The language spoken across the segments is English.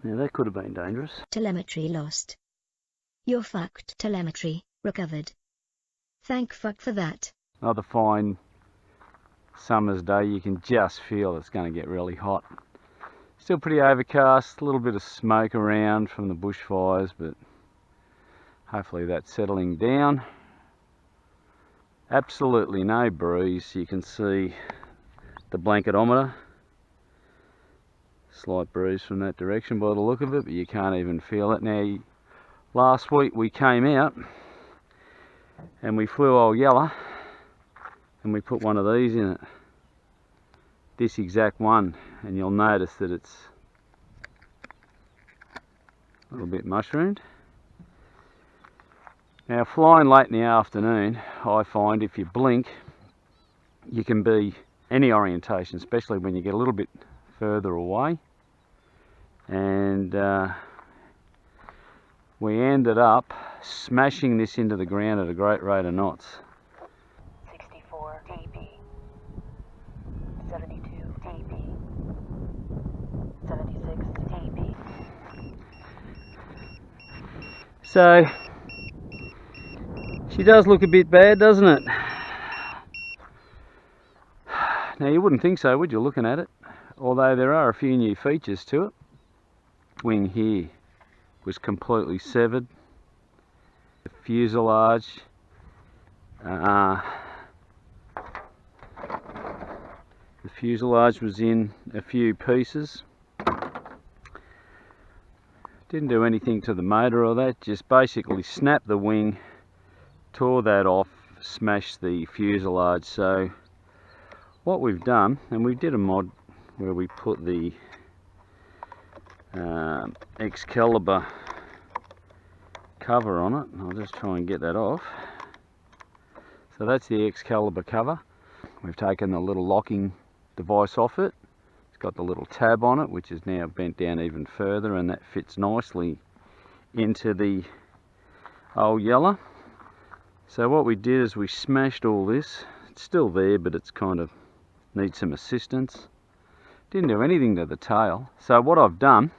Now that could have been dangerous. Telemetry lost. You're fucked. Telemetry recovered. Thank fuck for that. Another fine summer's day. You can just feel it's going to get really hot. Still pretty overcast, a little bit of smoke around from the bushfires, but hopefully that's settling down. Absolutely no breeze. You can see the blanketometer. Slight breeze from that direction by the look of it, but you can't even feel it. Now, last week we came out and we flew old Yella and we put one of these in it. This exact one, and you'll notice that it's a little bit mushroomed. Now, flying late in the afternoon, I find if you blink, you can be any orientation, especially when you get a little bit further away. And we ended up smashing this into the ground at a great rate of knots. 64 dB, 72 dB, 76 dB. So, she does look a bit bad, doesn't it? Now, you wouldn't think so, would you, looking at it? Although there are a few new features to it. Wing here was completely severed. The fuselage, was in a few pieces. Didn't do anything to the motor or that, just basically snapped the wing, tore that off, smashed the fuselage. So what we've done, and we did a mod where we put the Excalibur cover on it. I'll just try and get that off. So that's the Excalibur cover. We've taken the little locking device off it. It's got the little tab on it, which is now bent down even further, and that fits nicely into the old Yella. So what we did is we smashed all this. It's still there, but it's kind of needs some assistance. Didn't do anything to the tail. So what I've done,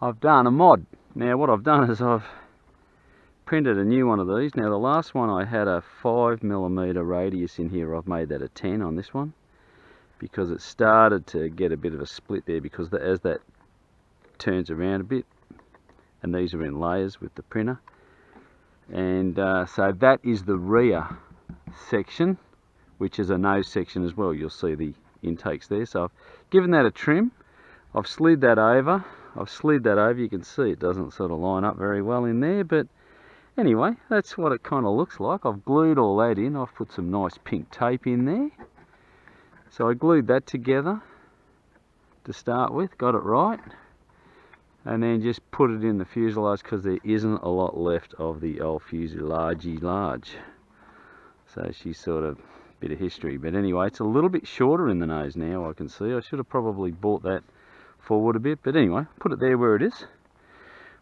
I've done a mod. Now what I've done is I've printed a new one of these. Now the last one I had a 5mm radius in here. I've made that a 10 on this one because it started to get a bit of a split there, because as that turns around a bit, and these are in layers with the printer. And so that is the rear section, which is a nose section as well. You'll see the intakes there. So I've given that a trim. I've slid that over. You can see it doesn't sort of line up very well in there, but anyway, that's what it kind of looks like. I've glued all that in. I've put some nice pink tape in there. So I glued that together to start with, got it right, and then just put it in the fuselage, because there isn't a lot left of the old fuselage large. So she's sort of a bit of history. But anyway, it's a little bit shorter in the nose now, I can see. I should have probably brought that forward a bit, but anyway, put it there where it is.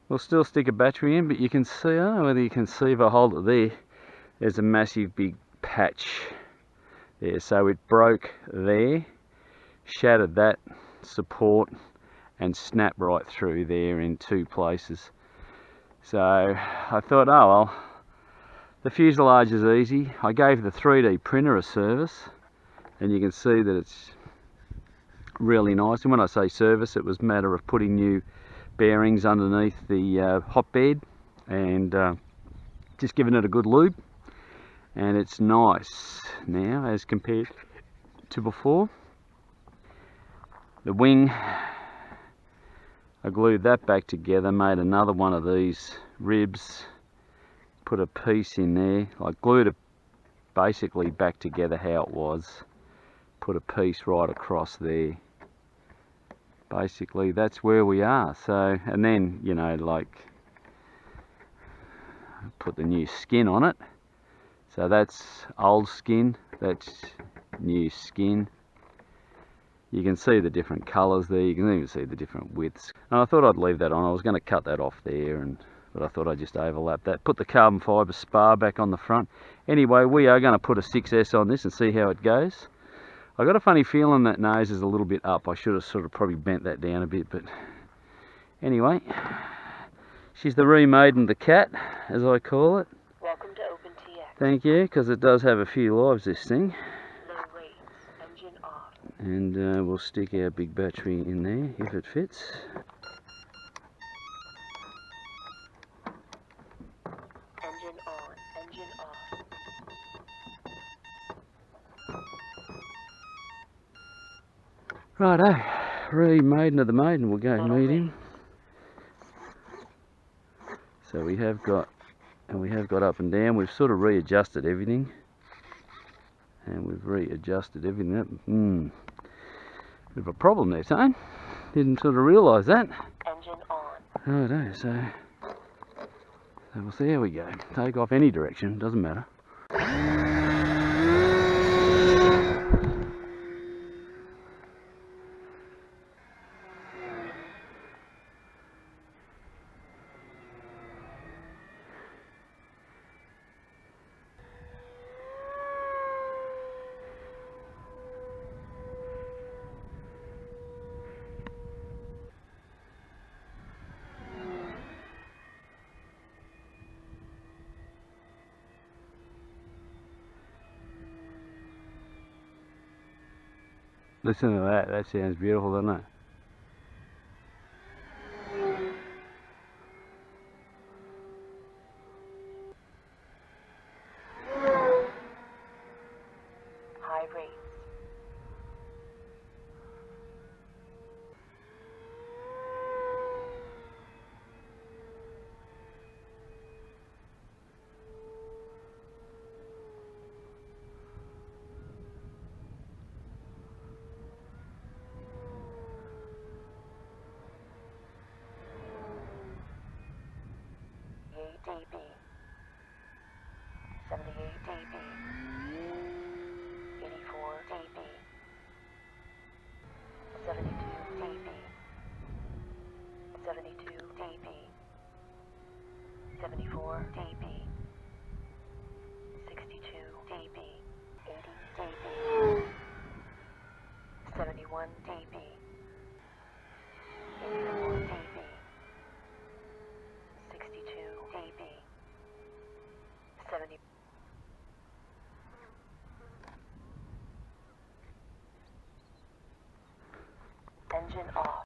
We'll still stick a battery in, but you can see, I don't know whether you can see if I hold it there, there's a massive big patch there. So it broke there, shattered that support, and snapped right through there in two places. So I thought, oh well, the fuselage is easy. I gave the 3D printer a service, and you can see that it's really nice. And when I say service, it was a matter of putting new bearings underneath the hotbed and just giving it a good lube, and it's nice now as compared to before. The wing, I glued that back together, made another one of these ribs, put a piece in there. I glued it basically back together how it was, put a piece right across there. Basically that's where we are. So, and then, you know, like, put the new skin on it. So that's old skin, that's new skin. You can see the different colours there, you can even see the different widths. And I thought I'd leave that on. I was going to cut that off there, but I thought I'd just overlap that. Put the carbon fibre spar back on the front. Anyway, we are going to put a 6S on this and see how it goes. I got a funny feeling that nose is a little bit up. I should have sort of probably bent that down a bit, but anyway, she's the remaiden the cat, as I call it. Welcome to OpenTX. Thank you, because it does have a few lives, this thing. Low rates. Engine off. And we'll stick our big battery in there if it fits. Engine on. Engine off. Righto, remaiden of the maiden, we'll go Model meet him. rates. So we have got up and down. We've sort of readjusted everything. And we've readjusted everything up. Bit of a problem there, Tone. Didn't sort of realise that. Engine on. Righto, so we'll see how we go. Take off any direction, doesn't matter. Listen to that, that sounds beautiful, doesn't it? High rates. dB. 78 dB. 84 dB. 72 dB. 72 dB. 74 dB.